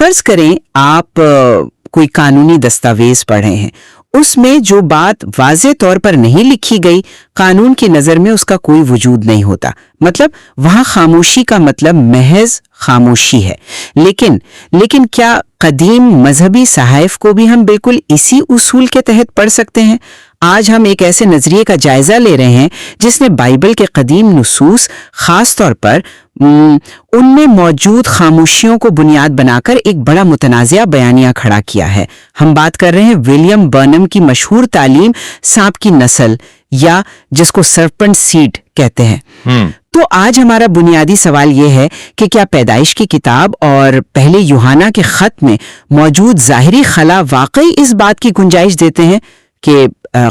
فرض کریں آپ کوئی قانونی دستاویز پڑھ رہے ہیں، اس میں جو بات واضح طور پر نہیں لکھی گئی، قانون کی نظر میں اس کا کوئی وجود نہیں ہوتا، مطلب وہاں خاموشی کا مطلب محض خاموشی ہے۔ لیکن کیا قدیم مذہبی صحائف کو بھی ہم بالکل اسی اصول کے تحت پڑھ سکتے ہیں؟ آج ہم ایک ایسے نظریے کا جائزہ لے رہے ہیں جس نے بائبل کے قدیم نصوص، خاص طور پر ان میں موجود خاموشیوں کو بنیاد بنا کر ایک بڑا متنازعہ بیانیہ کھڑا کیا ہے۔ ہم بات کر رہے ہیں ولیم برنم کی مشہور تعلیم سانپ کی نسل، یا جس کو سرپنٹ سیڈ کہتے ہیں۔ تو آج ہمارا بنیادی سوال یہ ہے کہ کیا پیدائش کی کتاب اور پہلے یوحنا کے خط میں موجود ظاہری خلا واقعی اس بات کی گنجائش دیتے ہیں کہ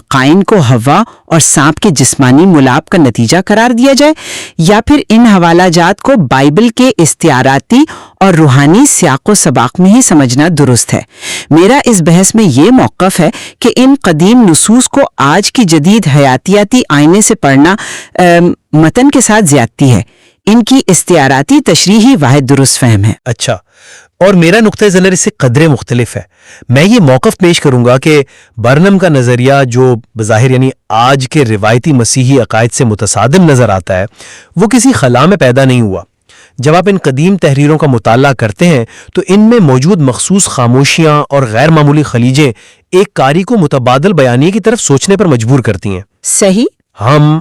قائن کو ہوا اور سانپ کے جسمانی ملاپ کا نتیجہ قرار دیا جائے، یا پھر ان حوالہ جات کو بائبل کے استعاراتی اور روحانی سیاق و سباق میں ہی سمجھنا درست ہے؟ میرا اس بحث میں یہ موقف ہے کہ ان قدیم نصوص کو آج کی جدید حیاتیاتی آئینے سے پڑھنا متن کے ساتھ زیادتی ہے۔ ان کی استعاراتی تشریحی واحد درست فہم ہے۔ اچھا، اور میرا نقطۂ نظر اس سے قدرے مختلف ہے۔ میں یہ موقف پیش کروں گا کہ برنم کا نظریہ جو بظاہر یعنی آج کے روایتی مسیحی عقائد سے متصادم نظر آتا ہے، وہ کسی خلا میں پیدا نہیں ہوا۔ جب آپ ان قدیم تحریروں کا مطالعہ کرتے ہیں تو ان میں موجود مخصوص خاموشیاں اور غیر معمولی خلیجیں ایک قاری کو متبادل بیانیے کی طرف سوچنے پر مجبور کرتی ہیں۔ صحیح۔ ہم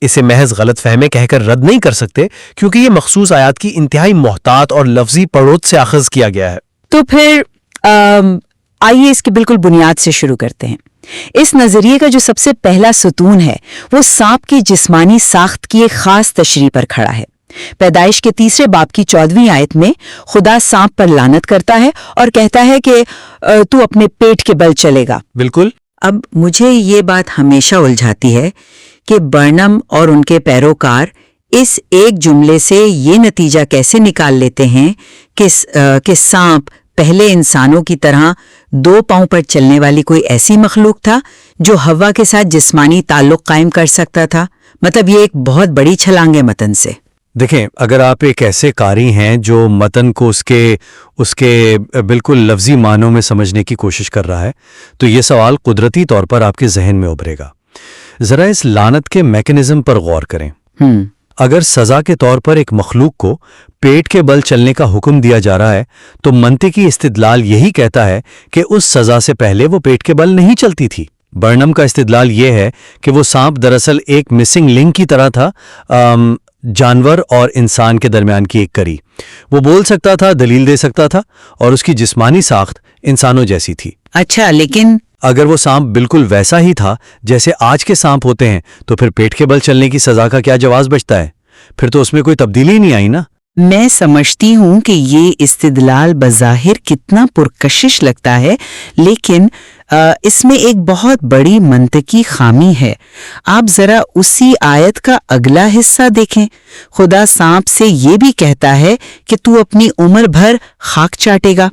اسے محض غلط فہمیں کہہ کر رد نہیں کر سکتے، کیونکہ یہ مخصوص آیات کی انتہائی محتاط اور لفظی پڑوت سے اخذ کیا گیا ہے۔ تو پھر آئیے اس کی بالکل بنیاد سے شروع کرتے ہیں۔ اس نظریے کا جو سب سے پہلا ستون ہے وہ سانپ کی جسمانی ساخت کی ایک خاص تشریح پر کھڑا ہے۔ پیدائش کے 3 باب کی 14ویں آیت میں خدا سانپ پر لعنت کرتا ہے اور کہتا ہے کہ تو اپنے پیٹ کے بل چلے گا۔ بالکل۔ اب مجھے یہ بات ہمیشہ الجھاتی ہے کہ برنم اور ان کے پیروکار اس ایک جملے سے یہ نتیجہ کیسے نکال لیتے ہیں کہ سانپ پہلے انسانوں کی طرح 2 پاؤں پر چلنے والی کوئی ایسی مخلوق تھا جو ہوا کے ساتھ جسمانی تعلق قائم کر سکتا تھا۔ مطلب یہ ایک بہت بڑی چھلانگ ہے متن سے۔ دیکھیں، اگر آپ ایک ایسے قاری ہیں جو متن کو اس کے بالکل لفظی معنوں میں سمجھنے کی کوشش کر رہا ہے، تو یہ سوال قدرتی طور پر آپ کے ذہن میں ابھرے گا۔ ذرا اس لعنت کے میکانزم پر غور کریں۔ اگر سزا کے طور پر ایک مخلوق کو پیٹ کے بل چلنے کا حکم دیا جا رہا ہے تو منطقی استدلال یہی کہتا ہے کہ اس سزا سے پہلے وہ پیٹ کے بل نہیں چلتی تھی۔ برنم کا استدلال یہ ہے کہ وہ سانپ دراصل ایک مسنگ لنک کی طرح تھا، جانور اور انسان کے درمیان کی ایک کڑی۔ وہ بول سکتا تھا، دلیل دے سکتا تھا، اور اس کی جسمانی ساخت انسانوں جیسی تھی۔ اچھا، لیکن اگر وہ سانپ بالکل ویسا ہی تھا جیسے آج کے سانپ ہوتے ہیں تو پھر پیٹ کے بل چلنے کی سزا کا کیا جواز بچتا ہے؟ پھر تو اس میں کوئی تبدیلی نہیں آئی نا۔ میں سمجھتی ہوں کہ یہ استدلال بظاہر کتنا پرکشش لگتا ہے، لیکن اس میں ایک بہت بڑی منطقی خامی ہے۔ آپ ذرا اسی آیت کا اگلا حصہ دیکھیں۔ خدا سانپ سے یہ بھی کہتا ہے کہ تو اپنی عمر بھر خاک چاٹے گا۔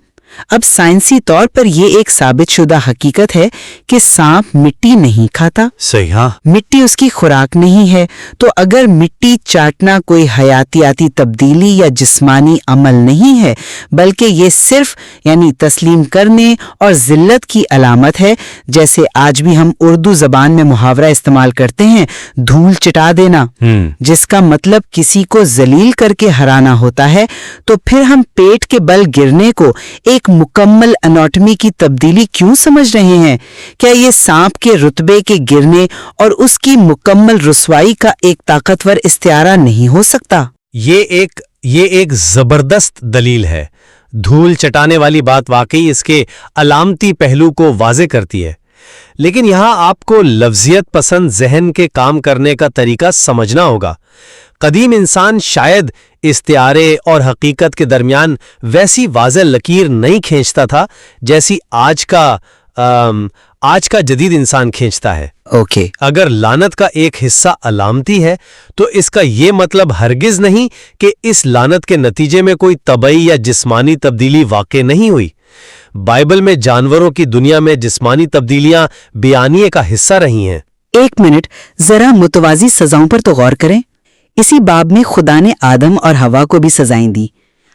اب سائنسی طور پر یہ ایک ثابت شدہ حقیقت ہے کہ سانپ مٹی نہیں کھاتا۔ صحیح، ہاں، مٹی اس کی خوراک نہیں ہے۔ تو اگر مٹی چاٹنا کوئی حیاتیاتی تبدیلی یا جسمانی عمل نہیں ہے، بلکہ یہ صرف تسلیم کرنے اور ذلت کی علامت ہے، جیسے آج بھی ہم اردو زبان میں محاورہ استعمال کرتے ہیں، دھول چٹا دینا، جس کا مطلب کسی کو ذلیل کر کے ہرانا ہوتا ہے، تو پھر ہم پیٹ کے بل گرنے کو ایک مکمل اناٹمی کی تبدیلی کیوں سمجھ رہے ہیں؟ کیا یہ سانپ کے رتبے کے گرنے اور اس کی مکمل رسوائی کا ایک طاقتور استعارہ نہیں ہو سکتا؟ یہ ایک زبردست دلیل ہے۔ دھول چٹانے والی بات واقعی اس کے علامتی پہلو کو واضح کرتی ہے، لیکن یہاں آپ کو لفظیت پسند ذہن کے کام کرنے کا طریقہ سمجھنا ہوگا۔ قدیم انسان شاید استعارے اور حقیقت کے درمیان ویسی واضح لکیر نہیں کھینچتا تھا جیسی آج کا جدید انسان کھینچتا ہے۔ اوکے، اگر لعنت کا ایک حصہ علامتی ہے تو اس کا یہ مطلب ہرگز نہیں کہ اس لعنت کے نتیجے میں کوئی طبعی یا جسمانی تبدیلی واقع نہیں ہوئی۔ بائبل میں جانوروں کی دنیا میں جسمانی تبدیلیاں بیانیے کا حصہ رہی ہیں۔ ایک منٹ، ذرا متوازی سزاؤں پر تو غور کریں۔ اسی باب میں خدا نے آدم اور ہوا کو بھی سزائیں دی۔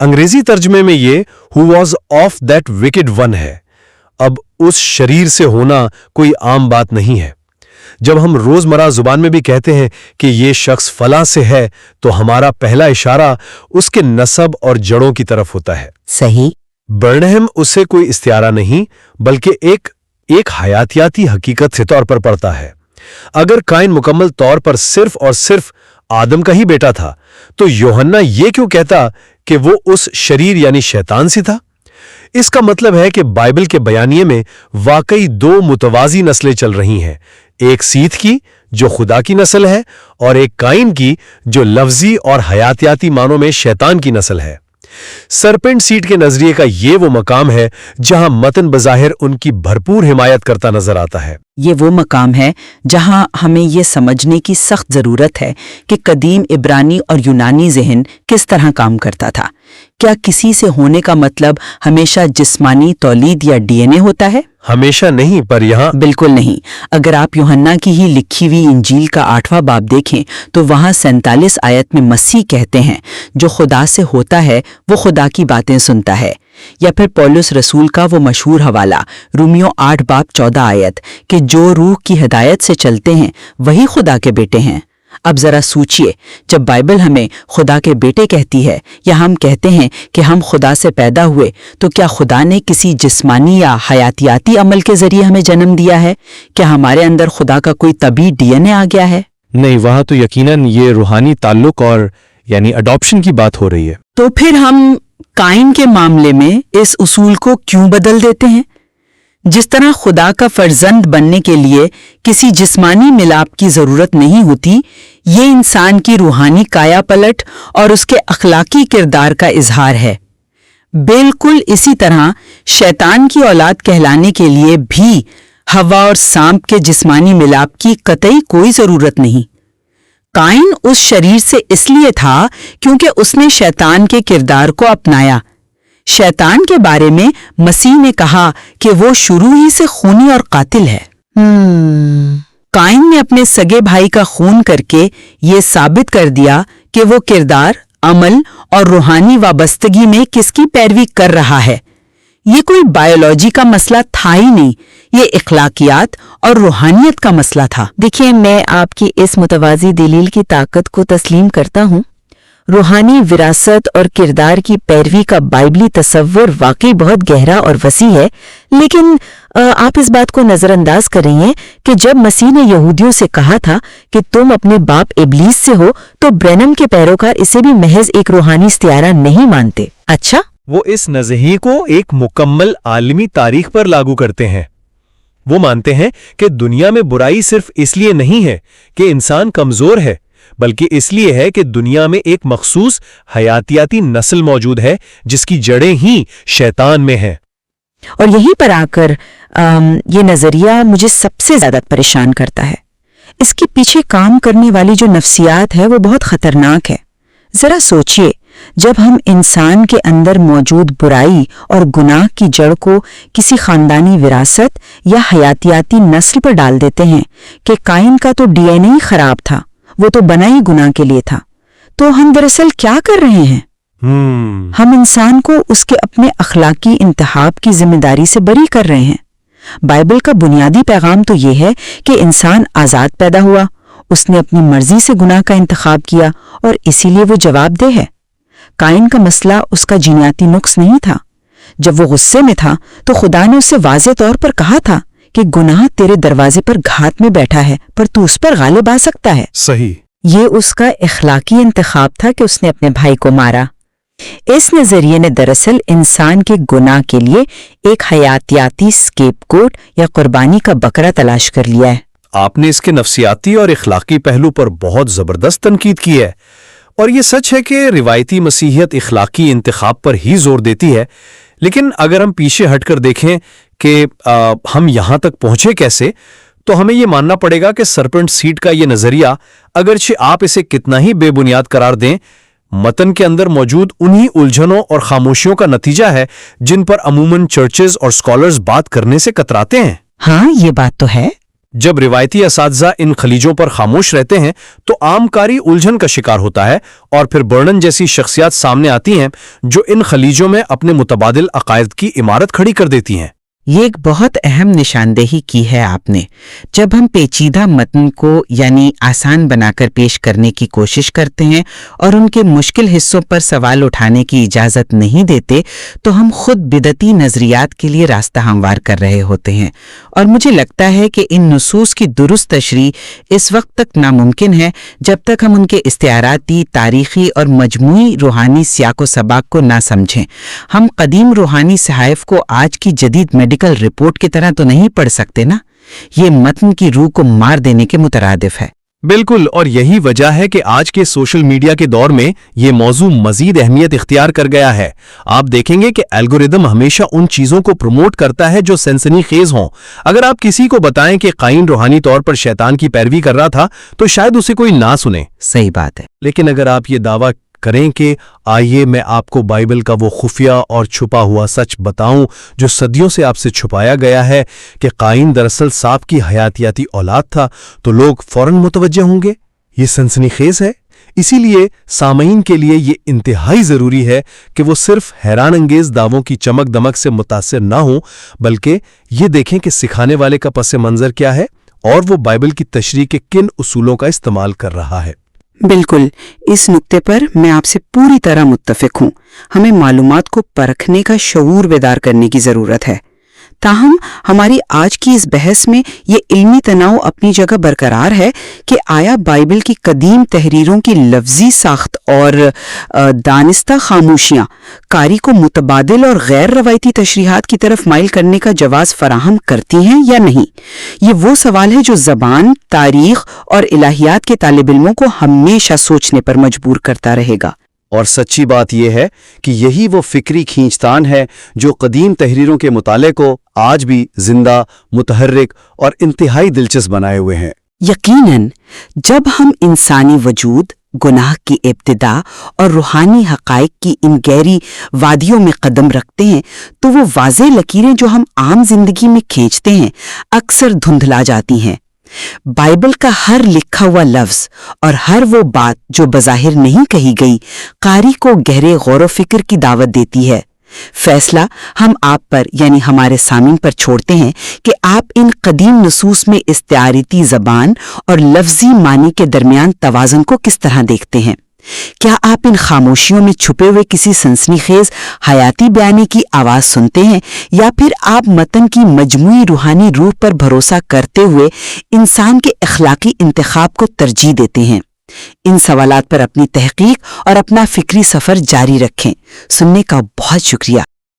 انگریزی ترجمے میں یہ who was of that wicked one ہے. اب اس شریر سے ہونا کوئی عام بات نہیں ہے. جب ہم روزمرہ زبان میں بھی کہتے ہیں کہ یہ شخص فلاں سے ہے تو ہمارا پہلا اشارہ اس کے نسب اور جڑوں کی طرف ہوتا ہے. صحیح. برنہم اسے کوئی استعارہ نہیں بلکہ ایک حیاتیاتی حقیقت سے طور پر پڑتا ہے. اگر قائن مکمل طور پر صرف اور صرف آدم کا ہی بیٹا تھا تو یوحنا یہ کیوں کہتا کہ وہ اس شریر یعنی شیطان سے تھا؟ اس کا مطلب ہے کہ بائبل کے بیانیے میں واقعی دو متوازی نسلیں چل رہی ہیں، ایک سیتھ کی جو خدا کی نسل ہے اور ایک قائن کی جو لفظی اور حیاتیاتی معنوں میں شیطان کی نسل ہے. سرپنٹ سیڈ کے نظریے کا یہ وہ مقام ہے جہاں متن بظاہر ان کی بھرپور حمایت کرتا نظر آتا ہے. یہ وہ مقام ہے جہاں ہمیں یہ سمجھنے کی سخت ضرورت ہے کہ قدیم عبرانی اور یونانی ذہن کس طرح کام کرتا تھا. کیا کسی سے ہونے کا مطلب ہمیشہ جسمانی تولید یا ڈی این اے ہوتا ہے؟ ہمیشہ نہیں، پر یہاں بالکل نہیں. اگر آپ یوحنا کی ہی لکھی ہوئی انجیل کا 8واں باب دیکھیں تو وہاں 47 آیت میں مسیح کہتے ہیں جو خدا سے ہوتا ہے وہ خدا کی باتیں سنتا ہے. یا پھر پولس رسول کا وہ مشہور حوالہ رومیو 8 باب 14 آیت کہ جو روح کی ہدایت سے چلتے ہیں وہی خدا کے بیٹے ہیں. اب ذرا سوچئے، جب بائبل ہمیں خدا کے بیٹے کہتی ہے یا ہم کہتے ہیں کہ ہم خدا سے پیدا ہوئے تو کیا خدا نے کسی جسمانی یا حیاتیاتی عمل کے ذریعے ہمیں جنم دیا ہے؟ کیا ہمارے اندر خدا کا کوئی طبیعی ڈی این اے آ گیا ہے؟ نہیں، وہاں تو یقیناً یہ روحانی تعلق اور یعنی اڈاپشن کی بات ہو رہی ہے. تو پھر ہم قائن کے معاملے میں اس اصول کو کیوں بدل دیتے ہیں؟ جس طرح خدا کا فرزند بننے کے لیے کسی جسمانی ملاپ کی ضرورت نہیں ہوتی، یہ انسان کی روحانی کایا پلٹ اور اس کے اخلاقی کردار کا اظہار ہے. بالکل اسی طرح شیطان کی اولاد کہلانے کے لیے بھی ہوا اور سانپ کے جسمانی ملاپ کی قطعی کوئی ضرورت نہیں. قائن اس شریر سے اس لیے تھا کیونکہ اس نے شیطان کے کردار کو اپنایا. شیطان کے بارے میں مسیح نے کہا کہ وہ شروع ہی سے خونی اور قاتل ہے. قائن نے اپنے سگے بھائی کا خون کر کے یہ ثابت کر دیا کہ وہ کردار، عمل اور روحانی وابستگی میں کس کی پیروی کر رہا ہے. یہ کوئی بایولوجی کا مسئلہ تھا ہی نہیں، یہ اخلاقیات اور روحانیت کا مسئلہ تھا. دیکھیے، میں آپ کی اس متوازی دلیل کی طاقت کو تسلیم کرتا ہوں. روحانی وراثت اور کردار کی پیروی کا بائبلی تصور واقعی بہت گہرا اور وسیع ہے، لیکن آپ اس بات کو نظر انداز کر رہی ہیں کہ جب مسیح نے یہودیوں سے کہا تھا کہ تم اپنے باپ ابلیس سے ہو تو برینم کے پیروکار اسے بھی محض ایک روحانی استعارہ نہیں مانتے. اچھا، وہ اس نظریے کو ایک مکمل عالمی تاریخ پر لاگو کرتے ہیں. وہ مانتے ہیں کہ دنیا میں برائی صرف اس لیے نہیں ہے کہ انسان کمزور ہے، بلکہ اس لیے ہے کہ دنیا میں ایک مخصوص حیاتیاتی نسل موجود ہے جس کی جڑیں ہی شیطان میں ہیں. اور یہیں پر آ کر یہ نظریہ مجھے سب سے زیادہ پریشان کرتا ہے. اس کے پیچھے کام کرنے والی جو نفسیات ہے وہ بہت خطرناک ہے. ذرا سوچئے، جب ہم انسان کے اندر موجود برائی اور گناہ کی جڑ کو کسی خاندانی وراثت یا حیاتیاتی نسل پر ڈال دیتے ہیں کہ قائن کا تو ڈی این اے خراب تھا، وہ تو بنا ہی گناہ کے لیے تھا، تو ہم دراصل کیا کر رہے ہیں؟ ہم انسان کو اس کے اپنے اخلاقی انتخاب کی ذمہ داری سے بری کر رہے ہیں. بائبل کا بنیادی پیغام تو یہ ہے کہ انسان آزاد پیدا ہوا، اس نے اپنی مرضی سے گناہ کا انتخاب کیا اور اسی لیے وہ جواب دہ ہے. قائن کا مسئلہ اس کا جینیاتی نقص نہیں تھا. جب وہ غصے میں تھا تو خدا نے اسے واضح طور پر کہا تھا کہ گناہ تیرے دروازے پر گھات میں بیٹھا ہے پر تو اس پر غالب آ سکتا ہے. صحیح. یہ اس کا اخلاقی انتخاب تھا کہ اس نے اپنے بھائی کو مارا. اس نظریے نے دراصل انسان کے گناہ کے لیے ایک حیاتیاتی سکیپ گوٹ یا قربانی کا بکرا تلاش کر لیا ہے. آپ نے اس کے نفسیاتی اور اخلاقی پہلو پر بہت زبردست تنقید کی ہے، اور یہ سچ ہے کہ روایتی مسیحیت اخلاقی انتخاب پر ہی زور دیتی ہے. لیکن اگر ہم پیچھے ہٹ کر دیکھیں کہ ہم یہاں تک پہنچے کیسے، تو ہمیں یہ ماننا پڑے گا کہ سرپنٹ سیڈ کا یہ نظریہ، اگرچہ آپ اسے کتنا ہی بے بنیاد قرار دیں، متن کے اندر موجود انہی الجھنوں اور خاموشیوں کا نتیجہ ہے جن پر عموماً چرچز اور اسکالرز بات کرنے سے کتراتے ہیں. ہاں، یہ بات تو ہے. جب روایتی اساتذہ ان خلیجوں پر خاموش رہتے ہیں تو عام قاری الجھن کا شکار ہوتا ہے، اور پھر برنن جیسی شخصیات سامنے آتی ہیں جو ان خلیجوں میں اپنے متبادل عقائد کی عمارت کھڑی کر دیتی ہیں۔ یہ ایک بہت اہم نشاندہی کی ہے آپ نے۔ جب ہم پیچیدہ متن کو یعنی آسان بنا کر پیش کرنے کی کوشش کرتے ہیں اور ان کے مشکل حصوں پر سوال اٹھانے کی اجازت نہیں دیتے تو ہم خود بدعتی نظریات کے لیے راستہ ہموار کر رہے ہوتے ہیں، اور مجھے لگتا ہے کہ ان نصوص کی درست تشریح اس وقت تک ناممکن ہے جب تک ہم ان کے استعاراتی، تاریخی اور مجموعی روحانی سیاق و سباق کو نہ سمجھیں۔ ہم قدیم روحانی صحائف کو آج کی جدید میڈیکل رپورٹ کی طرح تو نہیں پڑھ سکتے نا۔ یہ متن کی روح کو مار دینے کے مترادف ہے۔ بالکل، اور یہی وجہ ہے کہ آج کے سوشل میڈیا کے دور میں یہ موضوع مزید اہمیت اختیار کر گیا ہے۔ آپ دیکھیں گے کہ الگوریدم ہمیشہ ان چیزوں کو پروموٹ کرتا ہے جو سنسنی خیز ہوں۔ اگر آپ کسی کو بتائیں کہ قائن روحانی طور پر شیطان کی پیروی کر رہا تھا تو شاید اسے کوئی نہ سنے۔ صحیح بات ہے۔ لیکن اگر آپ یہ دعویٰ کریں کہ آئیے میں آپ کو بائبل کا وہ خفیہ اور چھپا ہوا سچ بتاؤں جو صدیوں سے آپ سے چھپایا گیا ہے کہ قائن دراصل سانپ کی حیاتیاتی اولاد تھا، تو لوگ فوراً متوجہ ہوں گے۔ یہ سنسنی خیز ہے۔ اسی لیے سامعین کے لیے یہ انتہائی ضروری ہے کہ وہ صرف حیران انگیز دعووں کی چمک دمک سے متاثر نہ ہوں، بلکہ یہ دیکھیں کہ سکھانے والے کا پس منظر کیا ہے اور وہ بائبل کی تشریح کے کن اصولوں کا استعمال کر رہا ہے۔ بالکل، اس نقطے پر میں آپ سے پوری طرح متفق ہوں۔ ہمیں معلومات کو پرکھنے کا شعور بیدار کرنے کی ضرورت ہے۔ تاہم ہماری آج کی اس بحث میں یہ علمی تناؤ اپنی جگہ برقرار ہے کہ آیا بائبل کی قدیم تحریروں کی لفظی ساخت اور دانستہ خاموشیاں قاری کو متبادل اور غیر روایتی تشریحات کی طرف مائل کرنے کا جواز فراہم کرتی ہیں یا نہیں؟ یہ وہ سوال ہے جو زبان، تاریخ اور الہیات کے طالب علموں کو ہمیشہ سوچنے پر مجبور کرتا رہے گا۔ اور سچی بات یہ ہے کہ یہی وہ فکری کھینچتان ہے جو قدیم تحریروں کے مطالعے کو آج بھی زندہ، متحرک اور انتہائی دلچسپ بنائے ہوئے ہیں۔ یقیناً جب ہم انسانی وجود، گناہ کی ابتدا اور روحانی حقائق کی ان گہری وادیوں میں قدم رکھتے ہیں تو وہ واضح لکیریں جو ہم عام زندگی میں کھینچتے ہیں اکثر دھندلا جاتی ہیں۔ بائبل کا ہر لکھا ہوا لفظ اور ہر وہ بات جو بظاہر نہیں کہی گئی قاری کو گہرے غور و فکر کی دعوت دیتی ہے۔ فیصلہ ہم آپ پر یعنی ہمارے سامعین پر چھوڑتے ہیں کہ آپ ان قدیم نصوص میں استعاراتی زبان اور لفظی معنی کے درمیان توازن کو کس طرح دیکھتے ہیں؟ کیا آپ ان خاموشیوں میں چھپے ہوئے کسی سنسنی خیز حیاتی بیانی کی آواز سنتے ہیں، یا پھر آپ متن کی مجموعی روحانی روح پر بھروسہ کرتے ہوئے انسان کے اخلاقی انتخاب کو ترجیح دیتے ہیں؟ ان سوالات پر اپنی تحقیق اور اپنا فکری سفر جاری رکھیں۔ سننے کا بہت شکریہ۔